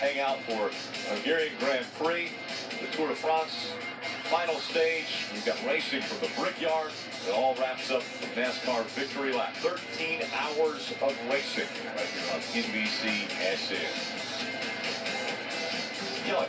hang out for Hungarian Grand Prix, the Tour de France final stage. We've got racing from the Brickyard. It all wraps up the NASCAR victory lap. 13 hours of racing right here on NBCSN. Kelly.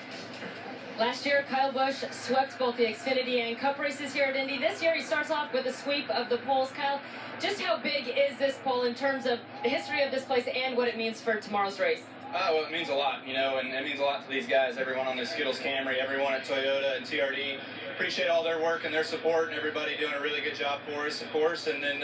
Last year, Kyle Busch swept both the Xfinity and Cup races here at Indy. This year, he starts off with a sweep of the poles. Kyle, just how big is this pole in terms of the history of this place and what it means for tomorrow's race? Well, it means a lot, you know, and it means a lot to these guys, everyone on the Skittles Camry, everyone at Toyota and TRD. Appreciate all their work and their support, and everybody doing a really good job for us, of course. And then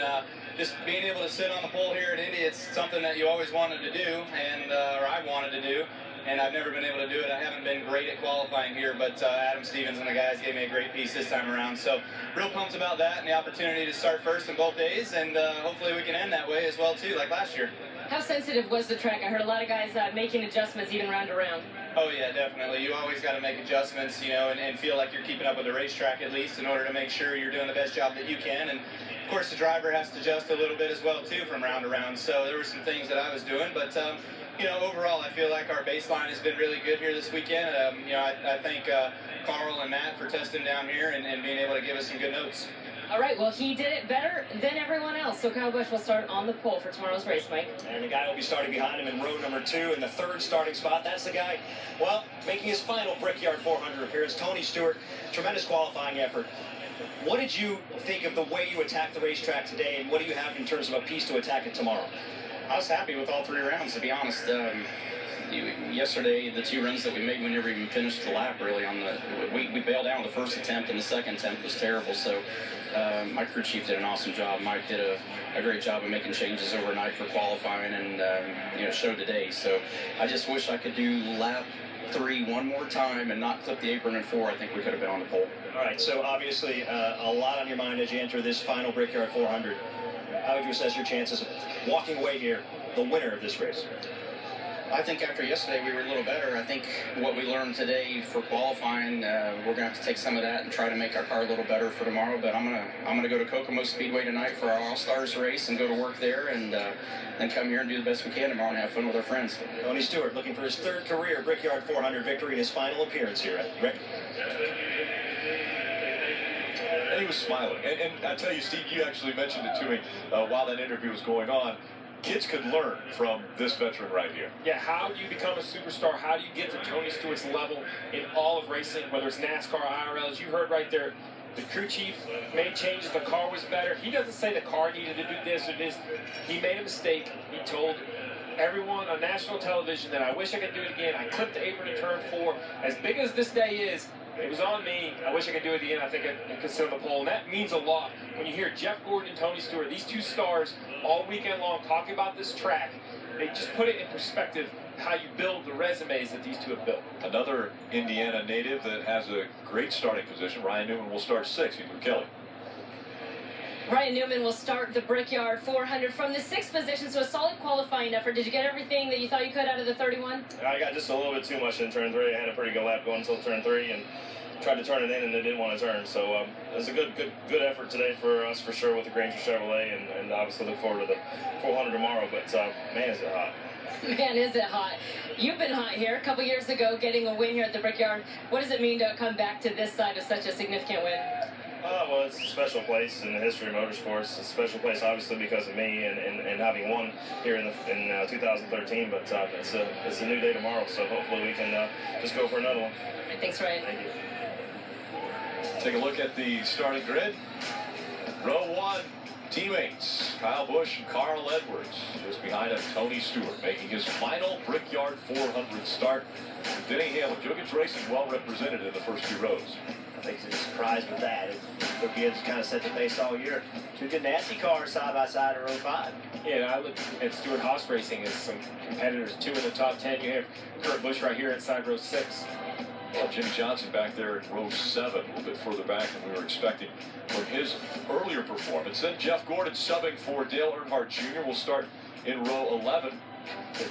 just being able to sit on the pole here at Indy, it's something that you always wanted to do, and or I wanted to do. And I've never been able to do it. I haven't been great at qualifying here, but Adam Stevens and the guys gave me a great piece this time around. So real pumped about that and the opportunity to start first in both days, and hopefully we can end that way as well too, like last year. How sensitive was the track? I heard a lot of guys making adjustments even round to round. Oh yeah, definitely. You always got to make adjustments, you know, and feel like you're keeping up with the racetrack at least in order to make sure you're doing the best job that you can. And of course the driver has to adjust a little bit as well too from round to round. So there were some things that I was doing, but you know, overall, I feel like our baseline has been really good here this weekend. You know, I thank Carl and Matt for testing down here and being able to give us some good notes. All right, well, he did it better than everyone else. So Kyle Busch will start on the pole for tomorrow's race, Mike. And the guy will be starting behind him in row number 2 in the 3rd starting spot. That's the guy, well, making his final Brickyard 400 appearance, Tony Stewart. Tremendous qualifying effort. What did you think of the way you attacked the racetrack today, and what do you have in terms of a piece to attack it tomorrow? I was happy with all 3 rounds, to be honest. Yesterday, the 2 runs that we made, we never even finished the lap, really. We bailed out on the first attempt, and the second attempt was terrible. So my crew chief did an awesome job. Mike did a great job of making changes overnight for qualifying, and you know, showed today. So I just wish I could do lap 3 one more time and not clip the apron in 4. I think we could have been on the pole. All right, so obviously a lot on your mind as you enter this final Brickyard 400. How would you assess your chances of walking away here the winner of this race? I think after yesterday we were a little better. I think what we learned today for qualifying, we're going to have to take some of that and try to make our car a little better for tomorrow. But I'm gonna go to Kokomo Speedway tonight for our All-Stars race and go to work there, and then come here and do the best we can tomorrow and have fun with our friends. Tony Stewart looking for his 3rd career Brickyard 400 victory in his final appearance here at Rick. And he was smiling. And I tell you, Steve, you actually mentioned it to me while that interview was going on. Kids could learn from this veteran right here. Yeah, how do you become a superstar? How do you get to Tony Stewart's level in all of racing, whether it's NASCAR, IRL? As you heard right there, the crew chief made changes. The car was better. He doesn't say the car needed to do this or this. He made a mistake. He told everyone on national television that I wish I could do it again. I clipped the apron in turn 4. As big as this day is, it was on me. I wish I could do it again. I think I could sit on the pole. And that means a lot. When you hear Jeff Gordon and Tony Stewart, these 2 stars, all weekend long talking about this track, they just put it in perspective how you build the resumes that these 2 have built. Another Indiana native that has a great starting position. Ryan Newman will start 6th. He's with Kelly. Ryan Newman will start the Brickyard 400 from the 6th position, so a solid qualifying effort. Did you get everything that you thought you could out of the 31? I got just a little bit too much in turn 3. I had a pretty good lap going until turn 3 and tried to turn it in, and it didn't want to turn. So it was a good effort today for us, for sure, with the Granger Chevrolet, and obviously look forward to the 400 tomorrow. But man, is it hot. Man, is it hot. You've been hot here. A couple years ago, getting a win here at the Brickyard. What does it mean to come back to this side of such a significant win? Well, it's a special place in the history of motorsports. It's a special place, obviously, because of me and having won here in 2013. But it's a new day tomorrow, so hopefully we can just go for another one. Thanks, Ryan. Thank you. Take a look at the starting grid. Row 1, teammates Kyle Busch and Carl Edwards. Just behind him, Tony Stewart making his final Brickyard 400 start. Denny Hamlin, Jokic Racing well represented in the first 2 rows. I think he's surprised with that. It gives kind of set the pace all year. 2 good nasty cars side by side in row 5. Yeah, and I look at Stewart Haas Racing as some competitors. 2 in the top 10. You have Kurt Busch right here inside row 6. Well, Jimmy Johnson back there in row 7, a little bit further back than we were expecting from his earlier performance. Then Jeff Gordon subbing for Dale Earnhardt Jr. will start in row 11.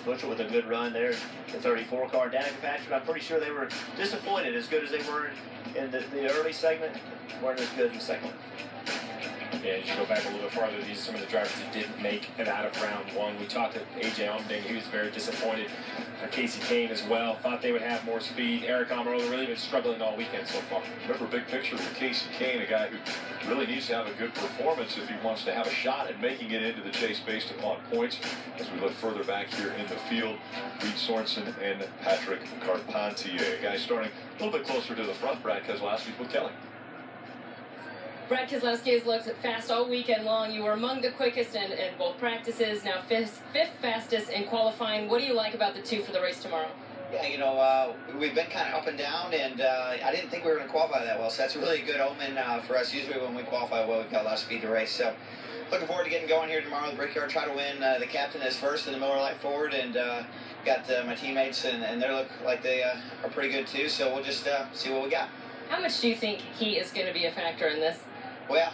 Butcher with a good run there. The 34 car. Danica Patrick, I'm pretty sure they were disappointed. As good as they were in the early segment, weren't as good in the second one. And you go back a little bit farther, these are some of the drivers that didn't make it out of round one. We talked to A.J. Allmendinger. He was very disappointed. Casey Kane as well. Thought they would have more speed. Eric Almirola really been struggling all weekend so far. Remember, big picture with Casey Kane, a guy who really needs to have a good performance if he wants to have a shot at making it into the chase based upon points. As we look further back here in the field, Reed Sorensen and Patrick Carpentier. A guy starting a little bit closer to the front, Brad Keselowski with Kelly. Brad Keselowski has looked fast all weekend long. You were among the quickest in both practices, now fifth fastest in qualifying. What do you like about the two for the race tomorrow? Yeah, you know, we've been kind of up and down, and I didn't think we were going to qualify that well, so that's a really good omen for us. Usually when we qualify well, we've got a lot of speed to race. So looking forward to getting going here tomorrow. The Brickyard, try to win. The captain is first in the Miller Lite Forward, and got my teammates, and they look like they are pretty good too, so we'll just see what we got. How much do you think heat is going to be a factor in this? Well,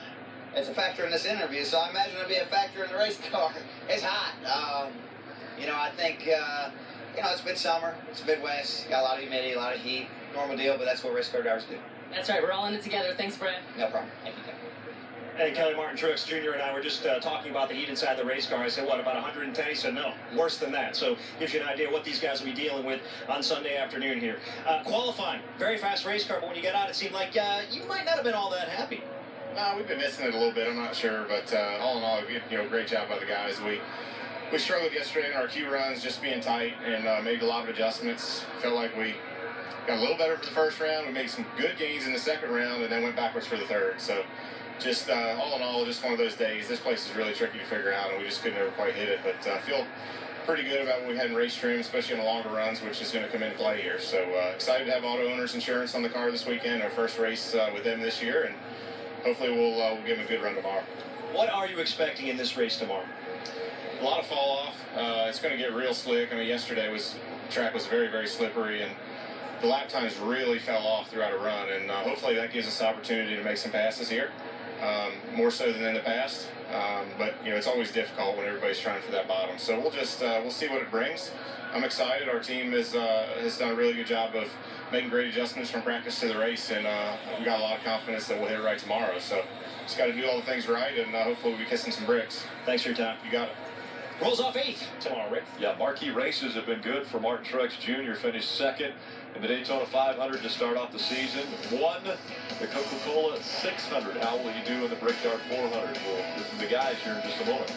it's a factor in this interview, so I imagine it'll be a factor in the race car. It's hot. You know, I think, you know, it's midsummer, it's Midwest, got a lot of humidity, a lot of heat. Normal deal, but that's what race car drivers do. That's right, we're all in it together. Thanks, Brad. No problem. Thank you, Ken. Hey, Kelly Martin Truex Jr. and I were just talking about the heat inside the race car. I said, what, about 110? He said, no, worse than that. So gives you an idea what these guys will be dealing with on Sunday afternoon here. Qualifying, very fast race car, but when you got out, it seemed like you might not have been all that happy. We've been missing it a little bit. I'm not sure, but all in all, great job by the guys. We struggled yesterday in our Q runs, just being tight, and made a lot of adjustments. Felt like we got a little better for the first round. We made some good gains in the second round, and then went backwards for the third. So, just all in all, just one of those days. This place is really tricky to figure out, and we just couldn't ever quite hit it. But I feel pretty good about what we had in race trim, especially on the longer runs, which is going to come into play here. So excited to have auto owners insurance on the car this weekend. Our first race with them this year, and hopefully we'll give them a good run tomorrow. What are you expecting in this race tomorrow? A lot of fall off. It's going to get real slick. I mean, yesterday the track was very, very slippery, and the lap times really fell off throughout a run. And hopefully that gives us opportunity to make some passes here, more so than in the past. But it's always difficult when everybody's trying for that bottom. So we'll see what it brings. I'm excited. Our team has done a really good job of making great adjustments from practice to the race, and we got a lot of confidence that we'll hit it right tomorrow. So just got to do all the things right, and hopefully we'll be kissing some bricks. Thanks for your time. You got it. Rolls off 8th tomorrow, Rick. Yeah, marquee races have been good for Martin Truex Jr. Finished second in the Daytona 500 to start off the season. Won the Coca-Cola 600. How will he do in the Brickyard 400? We'll listen to the guys here in just a moment.